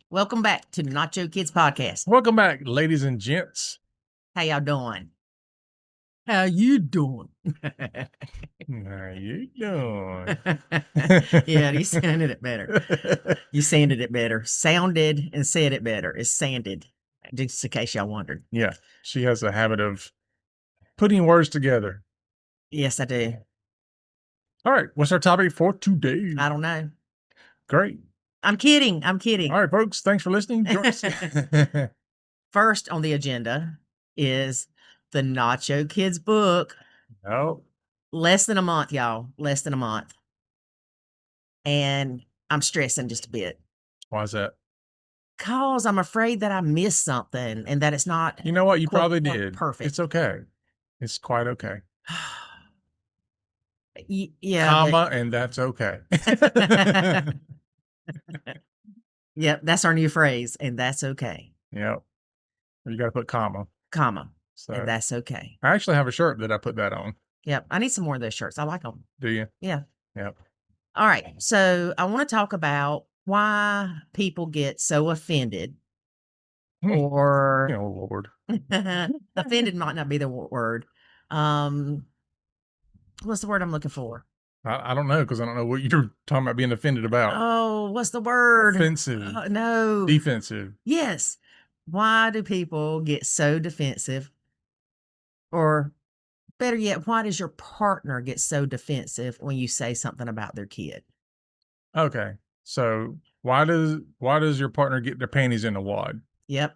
Welcome back to the Nacho Kids Podcast. Welcome back, ladies and gents. How y'all doing? How you doing? How you doing? Yeah, you sounded it better. You sounded it better. Sounded and said it better. It's sanded, just in case y'all wondered. Yeah, she has a habit of putting words together. Yes, I do. All right, what's our topic for today? I don't know. Great. I'm kidding. I'm kidding. All right, folks, thanks for listening. Join us. First on the agenda is the Nacho Kids book. Oh, Less than a month, y'all. Less than a month. And I'm stressing just a bit. why is that? Cause I'm afraid that I missed something and that it's not. You know what? You quote, probably unquote, did. perfect. It's okay. It's quite okay. Yeah. Comma, and that's okay. Yep, that's our new phrase, and that's okay. Yep. You got to put comma. Comma, So and that's okay. I actually have a shirt that I put that on. Yep, I need some more of those shirts. I like them. Do you? Yeah. Yep. All right, so I want to talk about why people get so offended, or Oh, Lord. offended might not be the word. What's the word I'm looking for? I don't know, because I don't know what you're talking about being offended about. Oh, what's the word? Offensive. No. Defensive. Yes. Why do people get so defensive? Or better yet, why does your partner get so defensive when you say something about their kid? Okay. So why does your partner get their panties in a wad? Yep.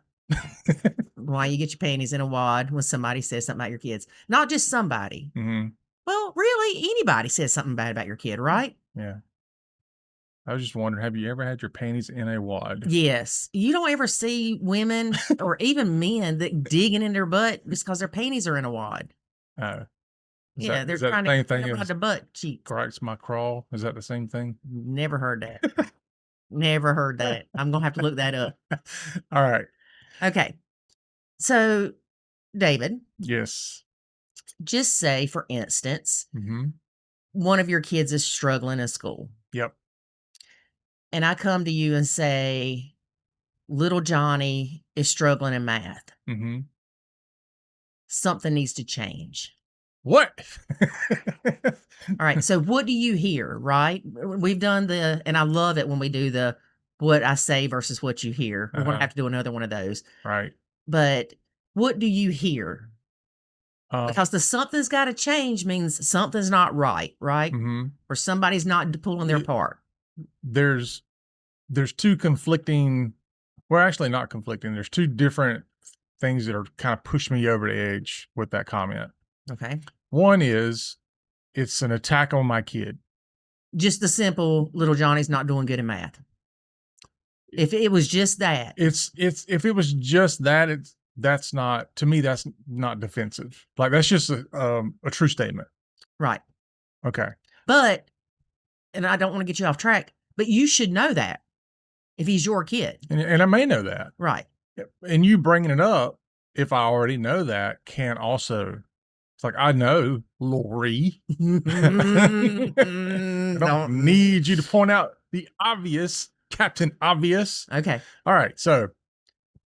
Why you get your panties in a wad when somebody says something about your kids? Not just somebody. Mm-hmm. Well, really, anybody says something bad about your kid, right? Yeah. I was just wondering, have you ever had your panties in a wad? Yes. You don't ever see women or even men that digging in their butt just because their panties are in a wad. Yeah, they're trying to get about the butt cheeks. Cracks my crawl. Is that the same thing? Never heard that. Never heard that. I'm gonna have to look that up. All right. Okay. So, David. Yes. Just say, for instance, Mm-hmm. one of your kids is struggling in school. Yep. And I come to you and say, little Johnny is struggling in math. Mm-hmm. Something needs to change. What? All right. So what do you hear, right? We've done and I love it when we do the what I say versus what you hear. We're going to have to do another one of those. Right. But what do you hear? Because the something's got to change means something's not right? Mm-hmm. Or somebody's not pulling their part. There's two conflicting, well, actually not conflicting. There's two different things that are kind of push me over the edge with that comment. Okay. One is it's an attack on my kid. Just the simple little Johnny's not doing good in math. If it was just that. If it was just that, that's not, to me, that's not defensive. Like, that's just a true statement. Right. Okay. But, and I don't want to get you off track, but you should know that if he's your kid. And I may know that. Right. And you bringing it up, if I already know that, can also, it's like, I know, Lori. I don't need you to point out the obvious, Captain Obvious. Okay. All right. So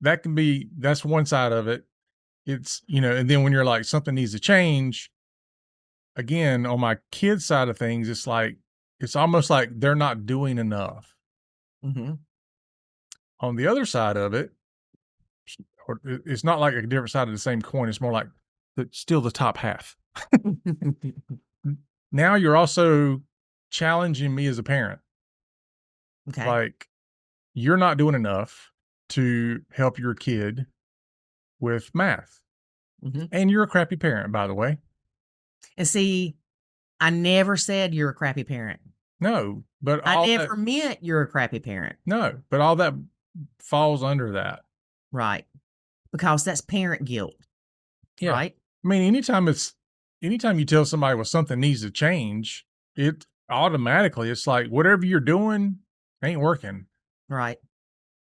that's one side of it. It's, and then when you're like, something needs to change, again, on my kid's side of things, it's like, it's almost like they're not doing enough. Mm-hmm. On the other side of it, it's not like a different side of the same coin. It's more like still the top half. Now you're also challenging me as a parent. Okay. Like, you're not doing enough to help your kid with math. Mm-hmm. And you're a crappy parent, by the way. And see, I never said you're a crappy parent. No, but I never meant you're a crappy parent. No, but all that falls under that. Right. Because that's parent guilt. Yeah. Right? I mean, anytime you tell somebody, well, something needs to change, it automatically, it's like, whatever you're doing ain't working. Right.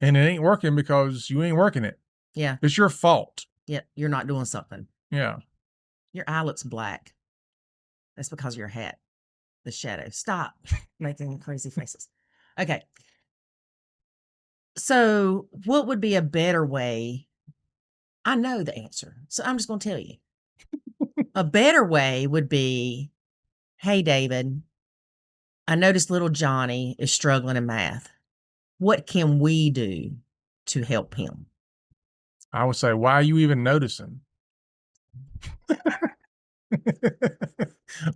And it ain't working because you ain't working it. Yeah. It's your fault. Yeah. You're not doing something. Yeah. Your eye looks black. That's because of your hat. The shadow. Stop making crazy faces. Okay. So, what would be a better way? I know the answer, so I'm just gonna tell you. A better way would be, "Hey, David, I noticed little Johnny is struggling in math. What can we do to help him?" I would say, why are you even noticing?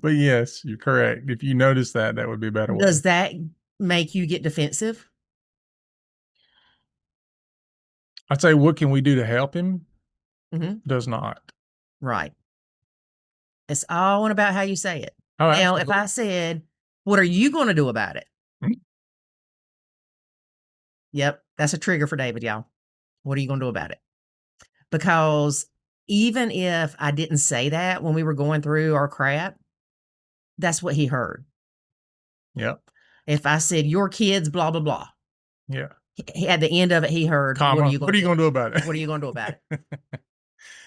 But yes, you're correct. If you notice that, that would be a better way. Does that make you get defensive? I'd say, what can we do to help him? Mhm. Does not. Right. It's all about how you say it. Oh, Now, if absolutely. I said, "What are you gonna do about it?" Mhm. Yep, that's a trigger for David, y'all. What are you gonna do about it? Because even if I didn't say that when we were going through our crap, that's what he heard. Yep. If I said, "Your kids, blah, blah, blah," Yeah. he at the end of it, he heard, "What are Comma. you What gonna are you do? going to do about What are you gonna do about it?" it?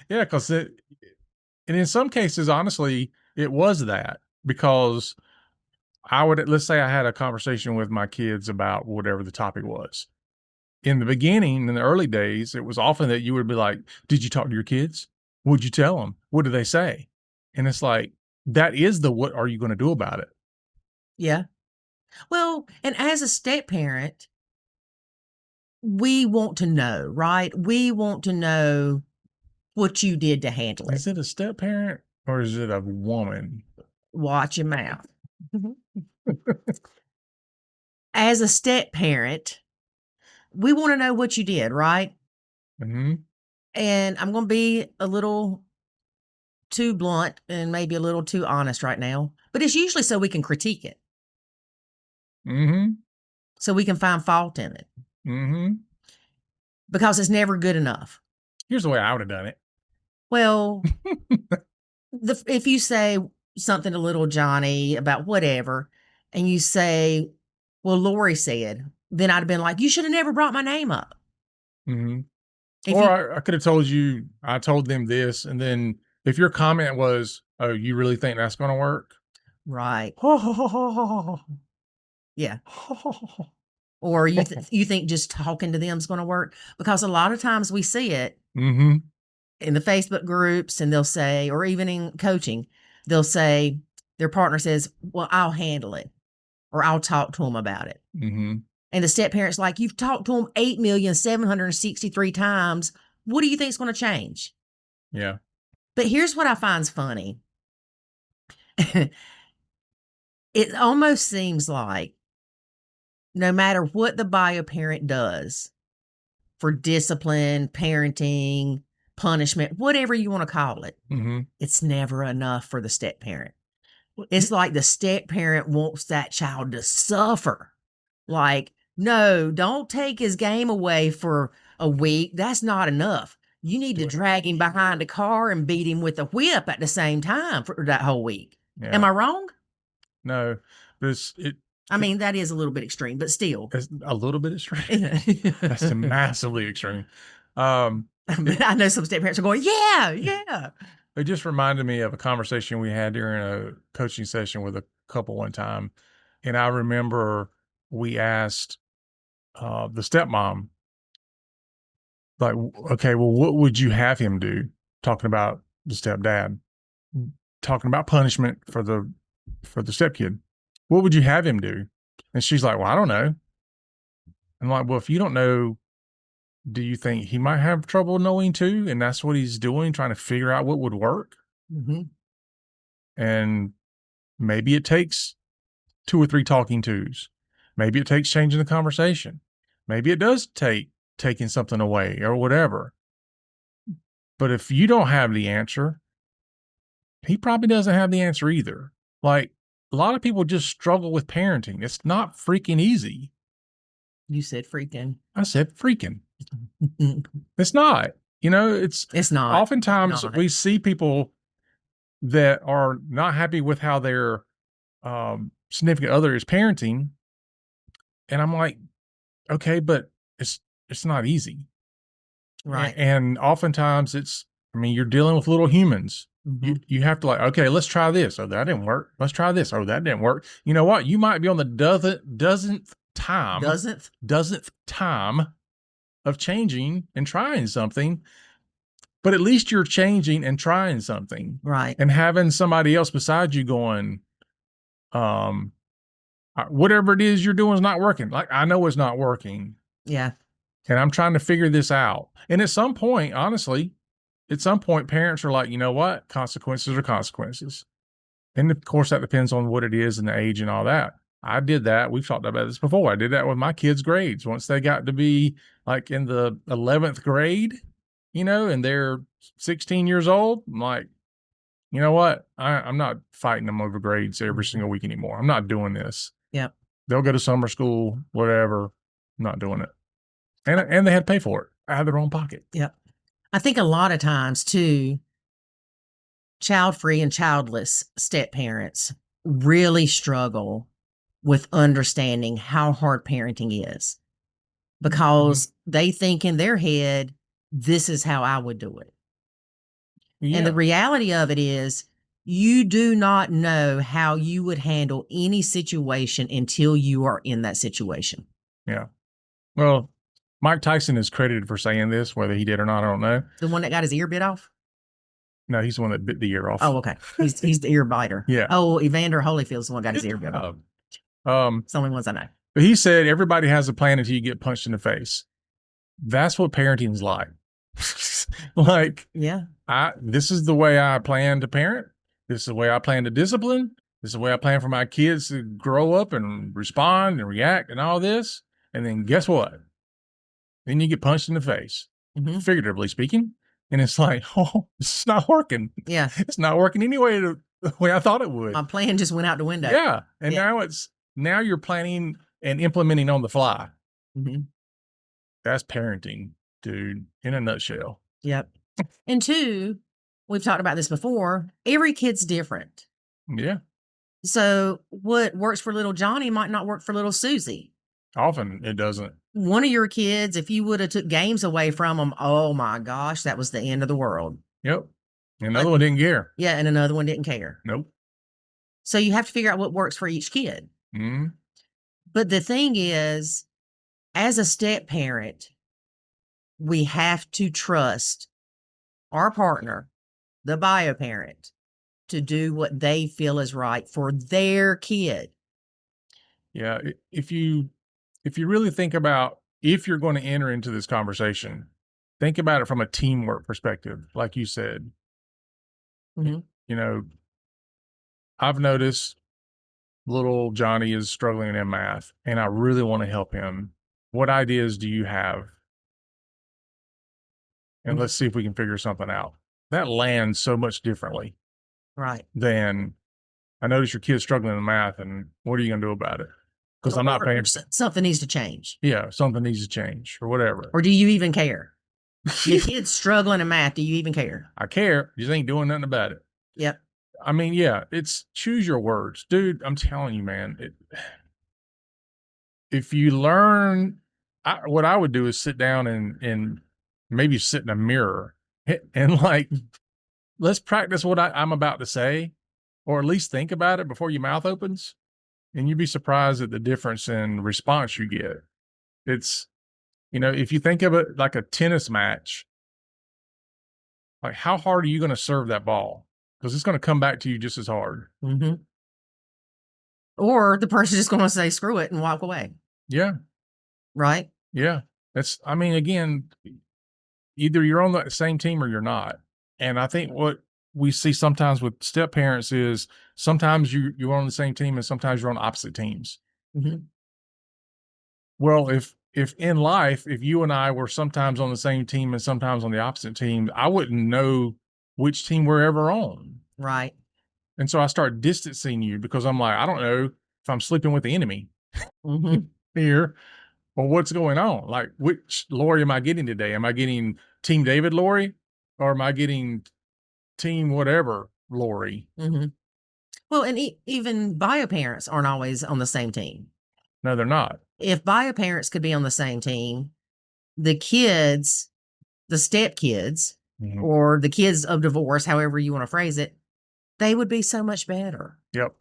Yeah, because and in some cases, honestly, it was that because I would, let's say I had a conversation with my kids about whatever the topic was. In the beginning, in the early days, it was often that you would be like, did you talk to your kids? What'd you tell them? What did they say? And it's like, that is the, what are you going to do about it? Yeah. Well, and as a step parent, we want to know, right? We want to know what you did to handle it. Is it a step parent or is it a woman? Watch your mouth. As a step parent, we wanna know what you did, right? Mm-hmm. And I'm gonna be a little too blunt and maybe a little too honest right now, but it's usually so we can critique it, Mm-hmm. so we can find fault in it, Mm-hmm. because it's never good enough. Here's the way I would have done it. Well, if you say something to little Johnny about whatever, and you say, "Well, Lori said," then I'd have been like, "You should have never brought my name up." Mm-hmm. If you Or I could have told you, I told them this. And then if your comment was, oh, you really think that's going to work? Right. Yeah. Or you think just talking to them is gonna work? Because a lot of times we see it Mm-hmm. in the Facebook groups, and they'll say, or even in coaching, they'll say their partner says, "Well, I'll handle it," or "I'll talk to him about it." Mm-hmm. And the step parent's like, "You've talked to him 8,763 times. What do you think is gonna change?" Yeah. But here's what I find's funny. It almost seems like no matter what the bio parent does for discipline, parenting, punishment, whatever you want to call it, Mm-hmm. it's never enough for the step parent. Well, It's like the step parent wants that child to suffer. Like, no, don't take his game away for a week. That's not enough. You need to drag him behind a car and beat him with a whip at the same time for that whole week. yeah. Am I wrong? No, but I mean, that is a little bit extreme, but still. it's a little bit extreme. That's I massively extreme. It, know some step parents are going, yeah, yeah. it just reminded me of a conversation we had during a coaching session with a couple one time. And I remember we asked the stepmom, like, okay, well, what would you have him do? Talking about the stepdad, talking about punishment for the stepkid. What would you have him do? And she's like, well, I don't know. I'm like, well, if you don't know, do you think he might have trouble knowing too? And that's what he's doing, trying to figure out what would work. Mhm. And maybe it takes 2 or 3 talking twos. Maybe it takes changing the conversation. Maybe it does take taking something away or whatever. But if you don't have the answer, he probably doesn't have the answer either. Like, a lot of people just struggle with parenting. It's not freaking easy. You said freaking. I said freaking. It's not. It's It's not. oftentimes Not. we see people that are not happy with how their significant other is parenting. And I'm like, okay, but it's not easy. Right. And oftentimes I mean, you're dealing with little humans. Mhm. You have to like, okay, let's try this. Oh, that didn't work. Let's try this. Oh, that didn't work. You know what? You might be on the dozenth time Doesn't? dozenth time of changing and trying something, but at least you're changing and trying something. Right. And having somebody else beside you going, whatever it is you're doing is not working. Like, I know it's not working. Yeah. And I'm trying to figure this out. And at some point, honestly, parents are like, you know what? Consequences are consequences. And of course, that depends on what it is and the age and all that. I did that. We've talked about this before. I did that with my kids' grades. Once they got to be like in the 11th grade, and they're 16 years old, I'm like, you know what? I'm not fighting them over grades every single week anymore. I'm not doing this. Yep. They'll go to summer school, whatever. I'm not doing it. And they had to pay for it out of their own pocket. Yep. I think a lot of times too, child-free and childless step parents really struggle with understanding how hard parenting is because they think in their head, this is how I would do it. Yeah. And the reality of it is, you do not know how you would handle any situation until you are in that situation. Yeah. Well, Mike Tyson is credited for saying this, whether he did or not, I don't know. The one that got his ear bit off? No, he's the one that bit the ear off. Oh, okay. He's the ear biter. Yeah. Oh, Evander Holyfield's the one that got his ear bit off. It's the only ones I know. But he said everybody has a plan until you get punched in the face. That's what parenting's like. Like, yeah, this is the way I plan to parent. This is the way I plan to discipline. This is the way I plan for my kids to grow up and respond and react and all this. And then guess what? Then you get punched in the face, figuratively speaking. And it's like, oh, it's not working. Yeah. It's not working anyway the way I thought it would. My plan just went out the window. Yeah. And now you're planning and implementing on the fly. Mm-hmm. That's parenting, dude, in a nutshell. Yep. And two, we've talked about this before, every kid's different. Yeah. So what works for little Johnny might not work for little Susie. Often it doesn't. One of your kids, if you would have took games away from them, oh my gosh, that was the end of the world. Yep. Another one didn't care. Yeah, and another one didn't care. Nope. So you have to figure out what works for each kid. Mm-hmm. But the thing is, as a step parent, we have to trust our partner, the bio parent, to do what they feel is right for their kid. Yeah. If you really think about, if you're going to enter into this conversation, think about it from a teamwork perspective, like you said. Mm-hmm. I've noticed little Johnny is struggling in math, and I really want to help him. What ideas do you have? And let's see if we can figure something out. That lands so much differently. Right. Than, I notice your kid's struggling in math, and what are you going to do about it? Because I'm not paying. Something needs to change. Yeah, something needs to change or whatever. Or do you even care? Your kid's struggling in math. Do you even care? I care. You just ain't doing nothing about it. Yep. I mean, yeah, it's choose your words. Dude, I'm telling you, man. If you learn, what I would do is sit down and maybe sit in a mirror and like, let's practice what I'm about to say, or at least think about it before your mouth opens. And you'd be surprised at the difference in response you get. It's, if you think of it like a tennis match, like how hard are you going to serve that ball? Because it's going to come back to you just as hard. Mm-hmm. Or the person's just going to say, screw it and walk away. Yeah. Right? Yeah. Again, either you're on the same team or you're not. And I think what we see sometimes with step parents is sometimes you're on the same team and sometimes you're on opposite teams. Mm-hmm. Well, if in life, if you and I were sometimes on the same team and sometimes on the opposite team, I wouldn't know which team we're ever on. Right. And so I start distancing you because I'm like, I don't know if I'm sleeping with the enemy here or what's going on. Like, which Lori am I getting today? Am I getting Team David Lori, or am I getting Team whatever Lori? Mm-hmm. Well, and even bio parents aren't always on the same team. No, they're not. If bio parents could be on the same team, the kids, the step kids, or the kids of divorce, however you want to phrase it, they would be so much better. Yep.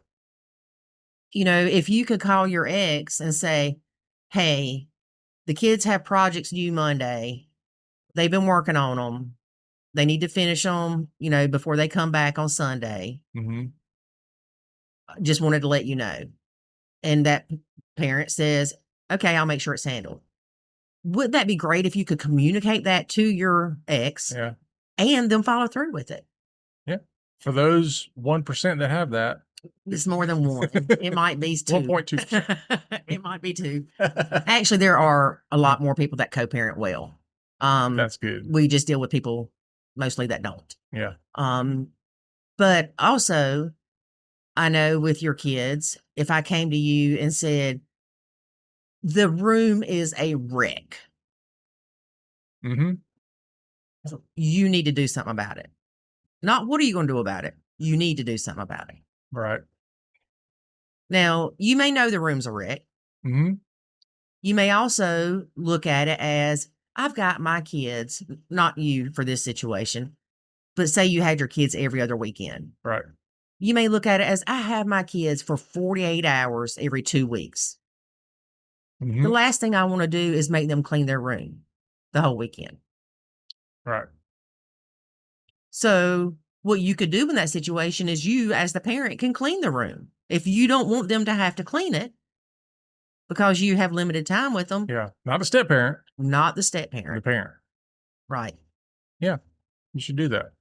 If you could call your ex and say, hey, The kids have projects due Monday. They've been working on them. They need to finish them, before they come back on Sunday. Mm-hmm. Just wanted to let you know. And that parent says, okay, I'll make sure it's handled. Wouldn't that be great if you could communicate that to your ex Yeah. and them follow through with it? Yeah. For those 1% that have that. It's more than one. It might be 2. 1.2%. It might be 2. Actually, there are a lot more people that co-parent well. That's good. We just deal with people mostly that don't. Yeah. But also, I know with your kids, if I came to you and said, the room is a wreck, Mm-hmm. you need to do something about it. Not what are you going to do about it? You need to do something about it. Right. Now, you may know the room's a wreck. Mm-hmm. You may also look at it as, I've got my kids, not you for this situation, but say you had your kids every other weekend. Right. You may look at it as, I have my kids for 48 hours every 2 weeks. Mm-hmm. The last thing I want to do is make them clean their room the whole weekend. Right. So what you could do in that situation is you, as the parent, can clean the room. If you don't want them to have to clean it because you have limited time with them. Yeah. Not the step parent. Not the step parent. The parent. Right. Yeah. You should do that.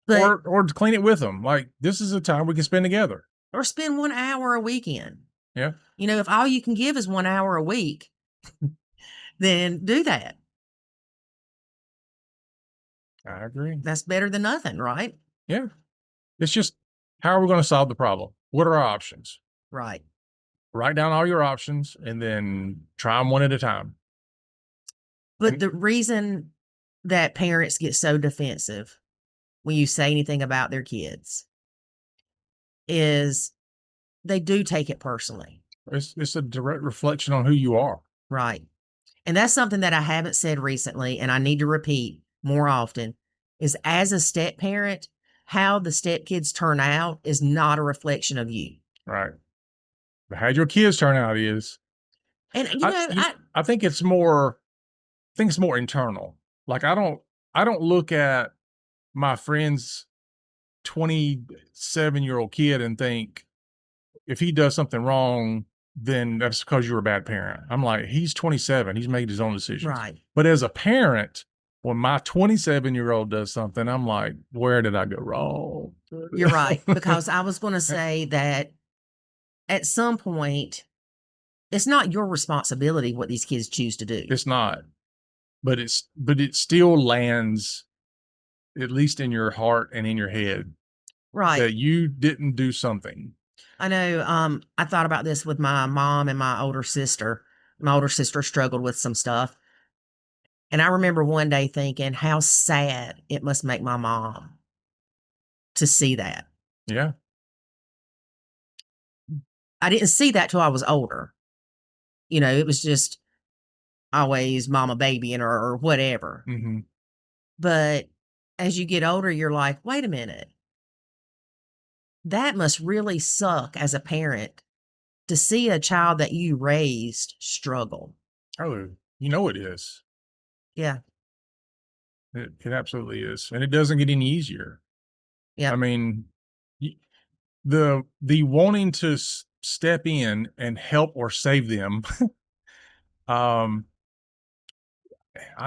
But, or to clean it with them. Like, this is a time we can spend together. Or spend 1 hour a weekend. Yeah. If all you can give is 1 hour a week, then do that. I agree. That's better than nothing, right? Yeah. It's just, how are we going to solve the problem? What are our options? Right. Write down all your options and then try them one at a time. But the reason that parents get so defensive when you say anything about their kids is they do take it personally. It's a direct reflection on who you are. Right. And that's something that I haven't said recently, and I need to repeat more often, is as a step parent, how the stepkids turn out is not a reflection of you. Right. But how your kids turn out is. And I think it's more internal. Like, I don't look at my friend's 27-year-old kid and think, if he does something wrong, then that's because you're a bad parent. I'm like, he's 27. He's made his own decisions. Right. But as a parent, when my 27-year-old does something, I'm like, where did I go wrong? You're right. Because I was going to say that at some point, it's not your responsibility what these kids choose to do. It's not. But it still lands, at least in your heart and in your head, right, that you didn't do something. I know. I thought about this with my mom and my older sister. My older sister struggled with some stuff. And I remember one day thinking how sad it must make my mom to see that. Yeah. I didn't see that till I was older. It was just always mama babying her or whatever. Mm-hmm. But as you get older, you're like, wait a minute. That must really suck as a parent to see a child that you raised struggle. Oh, it is. Yeah. It absolutely is. And it doesn't get any easier. Yeah. I mean, the wanting to step in and help or save them, I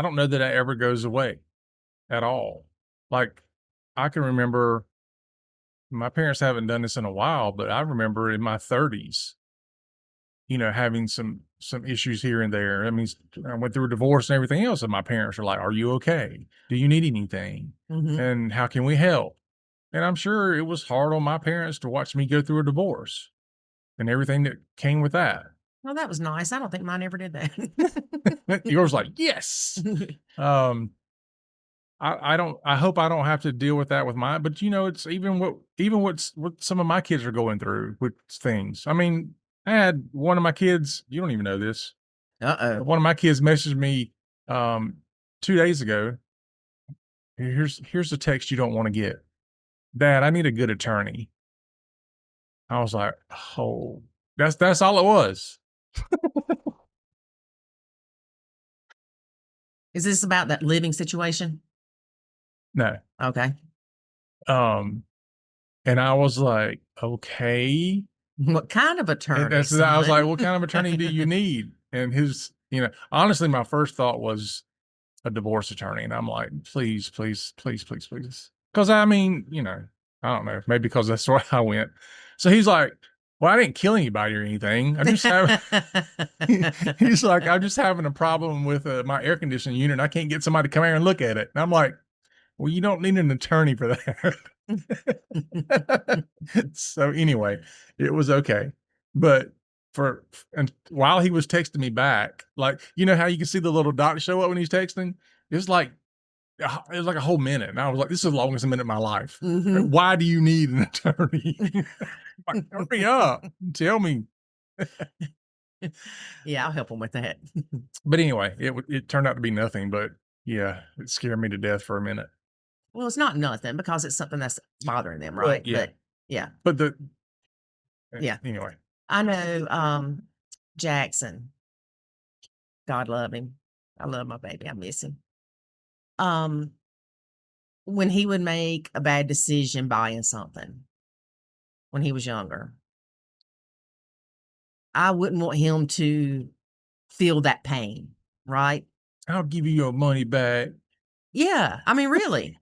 don't know that that ever goes away at all. Like, I can remember, my parents haven't done this in a while, but I remember in my 30s, having some issues here and there. I mean, I went through a divorce and everything else, and my parents were like, "Are you okay? Do you need anything? Mm-hmm. And how can we help?" And I'm sure it was hard on my parents to watch me go through a divorce and everything that came with that. Well, that was nice. I don't think mine ever did that. Yours like, yes. I hope I don't have to deal with that with mine, but it's what some of my kids are going through with things. I mean, I had one of my kids, you don't even know this. Uh-oh. One of my kids messaged me 2 days ago. Here's the text you don't want to get. Dad, I need a good attorney. I was like, oh, that's all it was. Is this about that living situation? No. Okay. And I was like, okay. What kind of And attorney, I was like, son? what kind of attorney do you need? And honestly, my first thought was a divorce attorney. And I'm like, please, please, please, please, please. Because I don't know, maybe because that's where I went. So he's like, well, I didn't kill anybody or anything. I'm just having, he's like, I'm just having a problem with my air conditioning unit. And I can't get somebody to come here and look at it. And I'm like, well, you don't need an attorney for that. So anyway, it was okay. But and while he was texting me back, like, you know how you can see the little dot show up when he's texting? It was like a whole minute. And I was like, this is the longest minute of my life. Mhm. Why do you need an attorney? Like, hurry up and tell me. Yeah, I'll help him with that. But anyway, it turned out to be nothing. But yeah, it scared me to death for a minute. Well, it's not nothing because it's something that's bothering them, Well, right? yeah. But yeah, But yeah. anyway, I know Jackson. God love him. I love my baby. I miss him. Um, when he would make a bad decision buying something when he was younger, I wouldn't want him to feel that pain, right? I'll give you your money back. Yeah, I mean, really.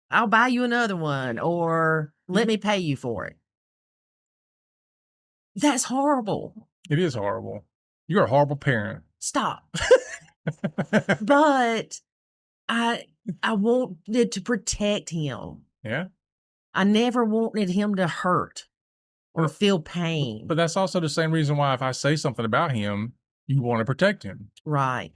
I'll buy you another one or let me pay you for it. That's horrible. It is horrible. You're a horrible parent. Stop. But I wanted to protect him. Yeah. I never wanted him to hurt or Well, feel pain. But that's also the same reason why if I say something about him, you want to protect him. Right.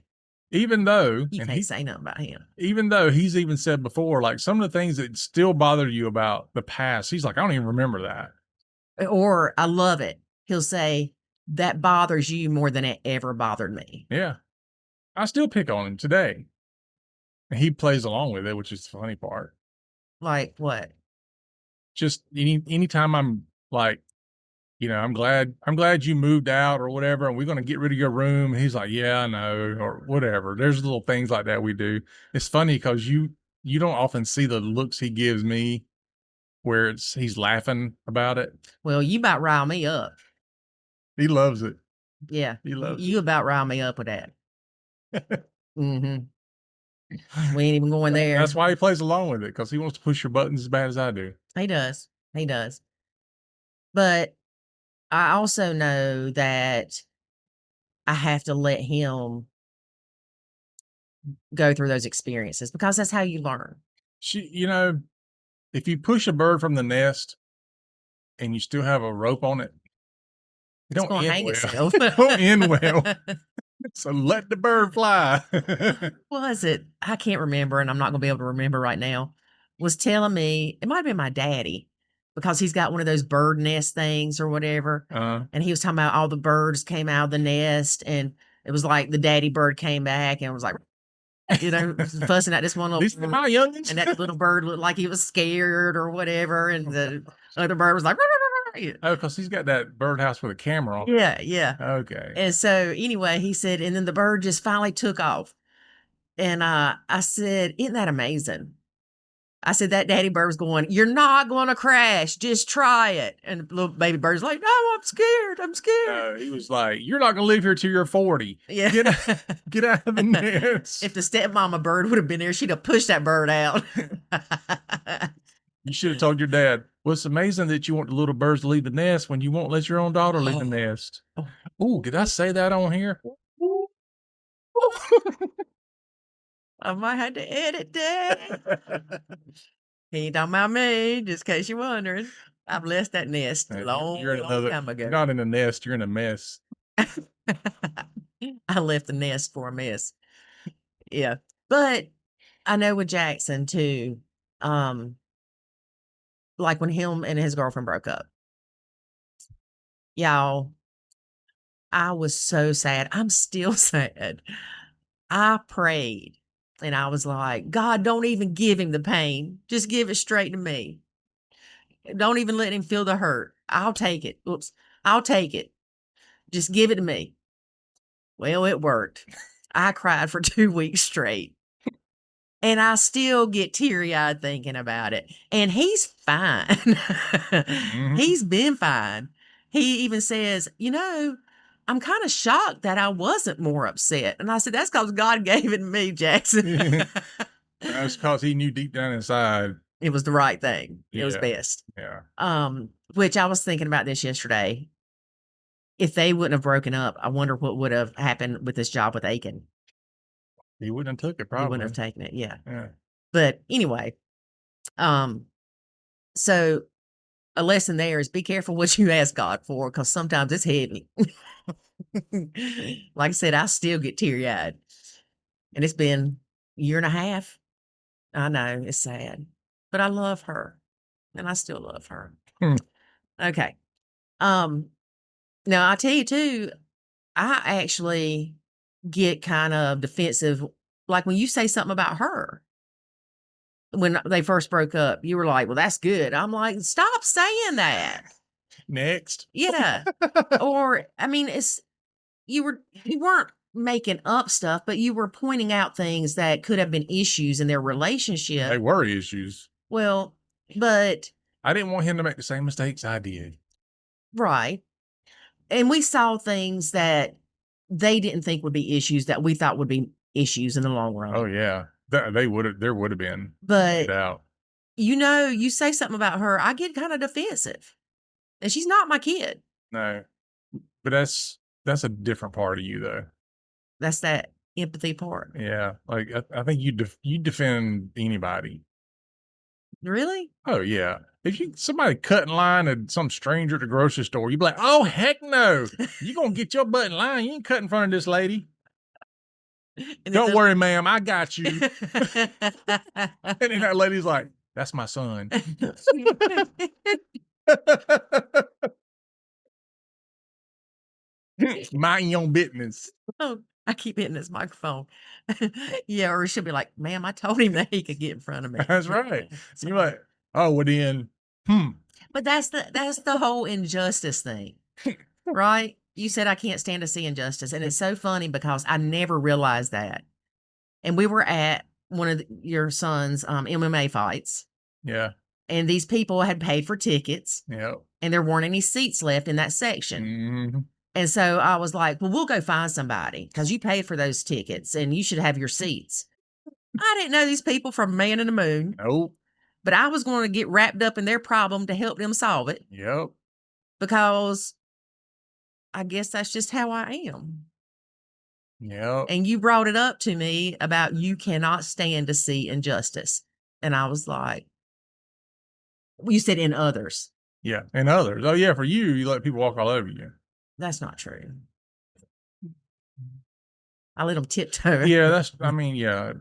Even though, You can't say nothing about him. even though he's even said before, like some of the things that still bother you about the past, he's like, I don't even remember that. Or I love it. He'll say, that bothers you more than it ever bothered me. Yeah. I still pick on him today. And he plays along with it, which is the funny part. Like what? Just anytime I'm like, I'm glad you moved out or whatever, and we're going to get rid of your room. And he's like, yeah, I know, or whatever. There's little things like that we do. It's funny because you don't often see the looks he gives me where he's laughing about it. Well, you about rile me up. He loves it. Yeah. He loves you about rile me up with that. Mm-hmm. We ain't even going there. That's why he plays along with it, because he wants to push your buttons as bad as I do. He does. He does. But I also know that I have to let him go through those experiences because that's how you learn. If you push a bird from the nest and you still have a rope on it, it It's don't gonna end hang well. itself. It don't end well. So let the bird fly. Was it? I can't remember, and I'm not gonna be able to remember right now. Was telling me it might have been my daddy because he's got one of those bird nest things or whatever. And he was talking about all the birds came out of the nest, and it was like the daddy bird came back and was like, fussing at this one little. These are my youngins. And that little bird looked like he was scared or whatever, and the other bird was like, oh, because he's got that birdhouse with a camera on. yeah, yeah. Okay. And so anyway, he said, and then the bird just finally took off. And I said, isn't that amazing? I said, that daddy bird was going, you're not going to crash. Just try it. And the little baby bird's like, no, I'm scared. I'm scared. He was like, you're not going to live here till you're 40. Yeah. Get out of the nest. If the stepmama bird would have been there, she'd have pushed that bird out. You should have told your dad, well, it's amazing that you want the little birds to leave the nest when you won't let your own daughter leave the nest. Oh, did I say that on here? I might have to edit that. He ain't talking about me, just in case you're wondering. I've left that nest a long time ago. You're not in a nest, you're in a mess. I left the nest for a mess. Yeah. But I know with Jackson too, like when him and his girlfriend broke up. Y'all, I was so sad. I'm still sad. I prayed and I was like, God, don't even give him the pain. Just give it straight to me. Don't even let him feel the hurt. I'll take it. Oops. I'll take it. Just give it to me. Well, it worked. I cried for 2 weeks straight. And I still get teary-eyed thinking about it. And he's fine. He's been fine. He even says, I'm kind of shocked that I wasn't more upset. And I said, that's because God gave it to me, Jackson. That's because he knew deep down inside it was the right thing. It was Yeah. best. Yeah. Which I was thinking about this yesterday. If they wouldn't have broken up, I wonder what would have happened with this job with Aiken. He wouldn't have took it, He wouldn't probably. have taken it. Yeah. Yeah. But anyway, so a lesson there is be careful what you ask God for, because sometimes it's heavy. Like I said, I still get teary-eyed. And it's been a year and a half. I know, it's sad. But I love her. And I still love her. Okay. Now I tell you too, I actually get kind of defensive. Like when you say something about her, when they first broke up, you were like, well, that's good. I'm like, stop saying that. Next. Yeah. Or, I mean, you weren't making up stuff, but you were pointing out things that could have been issues in their relationship. They were issues. Well, but I didn't want him to make the same mistakes I did. right. And we saw things that they didn't think would be issues that we thought would be issues in the long run. Oh yeah. There would have been. But Doubt. you say something about her, I get kind of defensive. And she's not my kid. No. But that's a different part of you though. That's that empathy part. Yeah. Like I think you defend anybody. Really? Oh yeah. If somebody cut in line at some stranger at the grocery store, you'd be like, oh heck no. You gonna get your butt in line. You ain't cut in front of this lady. Don't worry, ma'am, I got you. And then that lady's like, that's my son. Mind your own business. Oh, I keep hitting this microphone. Yeah, or she'll be like, ma'am, I told him that he could get in front of me. That's right. You're like, oh, well then, But that's the whole injustice thing, right? You said I can't stand to see injustice. And it's so funny because I never realized that. And we were at one of your son's MMA fights. Yeah. And these people had paid for tickets. Yeah. And there weren't any seats left in that section. Mm-hmm. And so I was like, well, we'll go find somebody because you paid for those tickets and you should have your seats. I didn't know these people from Man in the Moon. Nope. But I was going to get wrapped up in their problem to help them solve it. Yep. Because I guess that's just how I am. Yep. And you brought it up to me about you cannot stand to see injustice. And I was like, you said in others. Yeah. And others. Oh yeah. For you let people walk all over you. That's not true. I let them tiptoe. Yeah. Yeah.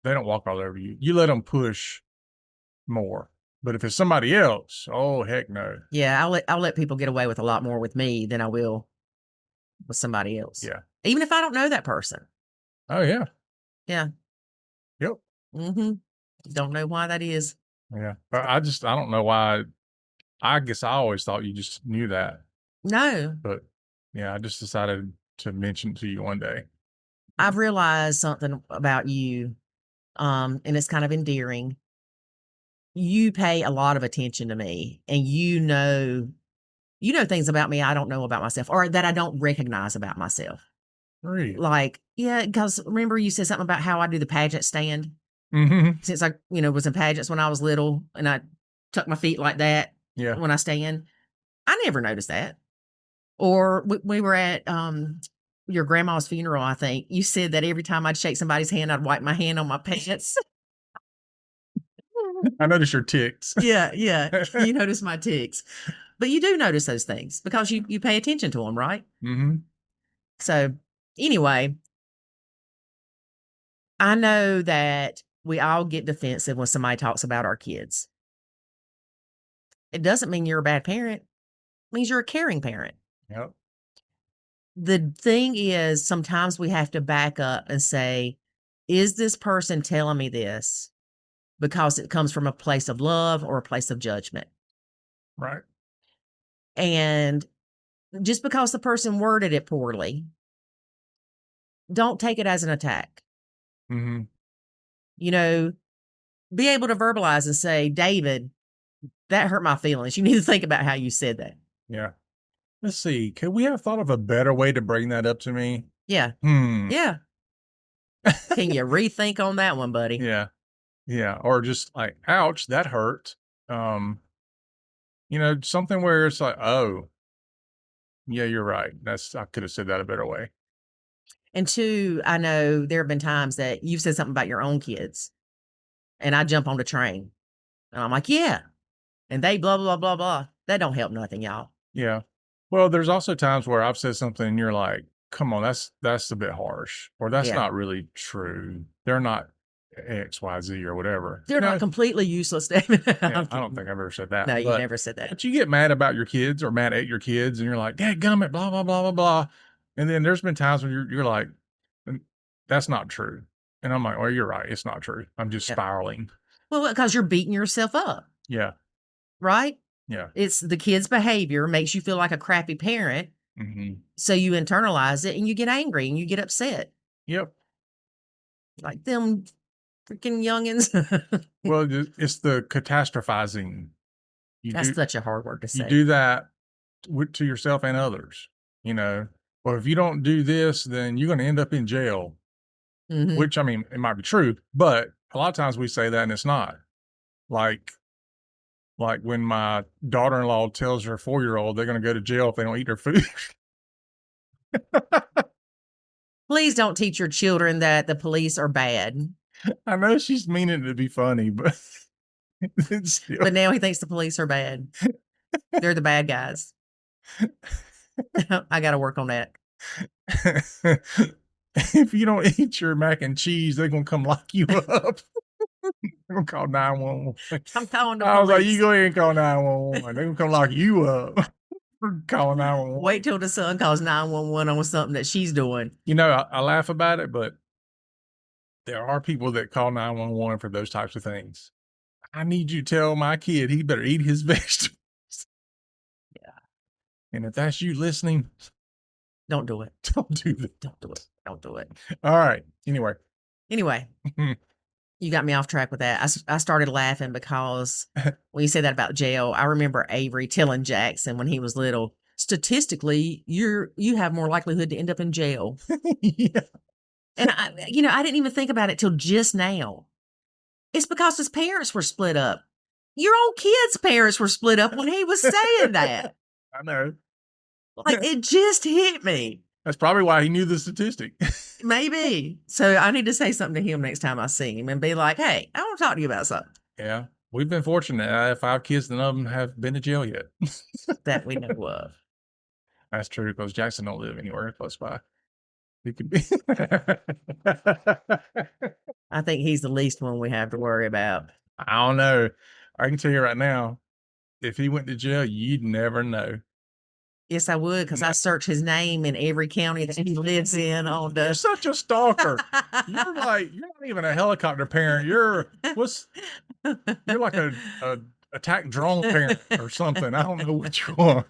They don't walk all over you. You let them push more. But if it's somebody else, oh heck no. Yeah, I'll let people get away with a lot more with me than I will with somebody else. Yeah. Even if I don't know that person. Oh yeah. Yeah. Yep. Mm-hmm. Don't know why that is. Yeah. But I don't know why. I guess I always thought you just knew that. No. But yeah, I just decided to mention it to you one day. I've realized something about you, and it's kind of endearing. You pay a lot of attention to me, and you know things about me I don't know about myself, or that I don't recognize about myself. Really? Like, yeah, because remember you said something about how I do the pageant stand? Mm-hmm. Since I, was in pageants when I was little, and I tuck my feet like that when I stand. I never noticed that. Or we were at your grandma's funeral, I think. You said that every time I'd shake somebody's hand, I'd wipe my hand on my pants. I noticed your ticks. Yeah. You notice my ticks. But you do notice those things because you pay attention to them, right? Mm-hmm. So anyway, I know that we all get defensive when somebody talks about our kids. It doesn't mean you're a bad parent. It means you're a caring parent. Yep. The thing is, sometimes we have to back up and say, is this person telling me this because it comes from a place of love or a place of judgment? Right. And just because the person worded it poorly don't take it as an attack. Mm-hmm. You know, be able to verbalize and say, David, that hurt my feelings. You need to think about how you said that. Yeah. Let's see. Could we have thought of a better way to bring that up to me? Yeah. Hmm. Yeah. Can you rethink on that one, buddy? Yeah. Yeah. Or just like, ouch, that hurt. Um, something where it's like, oh, yeah, you're right. I could have said that a better way. And two, I know there have been times that you've said something about your own kids, and I jump on the train, and I'm like, yeah, and they blah blah blah blah. That don't help nothing, y'all. Yeah. Well, there's also times where I've said something and you're like, come on, that's a bit harsh, or that's Yeah. not really true. They're not X, Y, Z or whatever. They're not completely useless, David. Yeah, I don't think I've ever said that. No, you never said that. But you get mad about your kids or mad at your kids and you're like, dadgummit, blah, blah, blah, blah, blah. And then there's been times when you're like, that's not true. And I'm like, oh, you're right. It's not true. I'm just spiraling. Well, because you're beating yourself up. Yeah. Right? Yeah. It's the kid's behavior makes you feel like a crappy parent. Mm-hmm. So you internalize it and you get angry and you get upset. Yep. Like them freaking youngins. Well, it's the catastrophizing. That's such a hard word to say. You do that to yourself and others, Well, if you don't do this, then you're going to end up in jail, which, I mean, it might be true, but a lot of times we say that and it's not. Like when my daughter-in-law tells her 4-year-old they're going to go to jail if they don't eat their food. Please don't teach your children that the police are bad. I know she's meaning it to be funny, but but now he thinks the police are bad. They're the bad guys. I got to work on that. If you don't eat your mac and cheese, they're going to come lock you up. They're going to call 911. I'm calling the police. I was like, you go ahead and call 911. They're going to come lock you up. Calling 911. Wait till the son calls 911 on something that she's doing. I laugh about it, but there are people that call 911 for those types of things. I need you to tell my kid he better eat his vegetables. Yeah. And if that's you listening, don't do it. Don't do it. Don't do it. Don't do it. All right. Anyway. You got me off track with that. I started laughing because when you say that about jail, I remember Avery telling Jackson when he was little, statistically, you have more likelihood to end up in jail. Yeah. And I didn't even think about it till just now. It's because his parents were split up. Your own kid's parents were split up when he was saying that. I know. Like, it just hit me. That's probably why he knew the statistic. Maybe. So I need to say something to him next time I see him and be like, hey, I want to talk to you about something. Yeah. We've been fortunate. I have 5 kids, none of them have been to jail yet. That we know of. That's true, because Jackson don't live anywhere close by. He could be. I think he's the least one we have to worry about. I don't know. I can tell you right now, if he went to jail, you'd never know. Yes, I would, because I search his name in every county that he lives in. You're such a stalker. You're not even a helicopter parent. You're like a attack drone parent or something. I don't know what you are.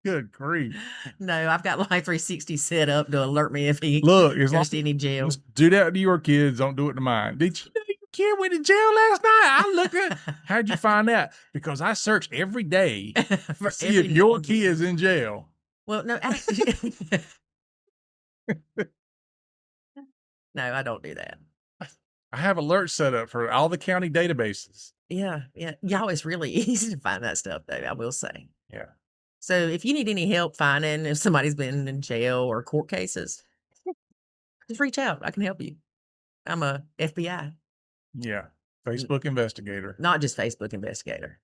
Good grief. No, I've got Life 360 set up to alert me if he goes to any jail. Do that to your kids. Don't do it to mine. Did you know your kid went to jail last night? I look at. How'd you find that? Because I search every day to see if your kid's in jail. Well, no. No, I don't do that. I have alerts set up for all the county databases. Yeah. Y'all, it's really easy to find that stuff, though, I will say. Yeah. So if you need any help finding if somebody's been in jail or court cases, just reach out. I can help you. I'm a FBI. Yeah. Facebook investigator. Not just Facebook investigator.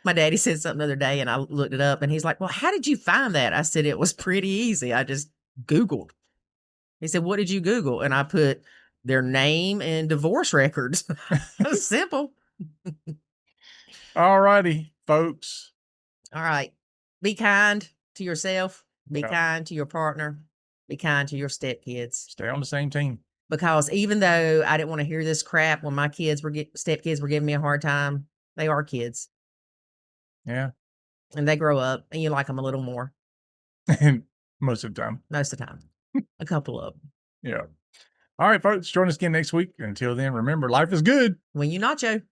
My daddy said something the other day and I looked it up and he's like, well, how did you find that? I said, it was pretty easy. I just Googled. He said, what did you Google? And I put their name and divorce records. It's simple. All righty, folks. All right. Be kind to yourself. Be kind to your partner. Be kind to your stepkids. Stay on the same team. Because even though I didn't want to hear this crap when my stepkids were giving me a hard time, they are kids. Yeah. And they grow up and you like them a little more. Most of the time. Most of the time. A couple of them. Yeah. All right, folks. Join us again next week. Until then, remember, life is good When you nacho.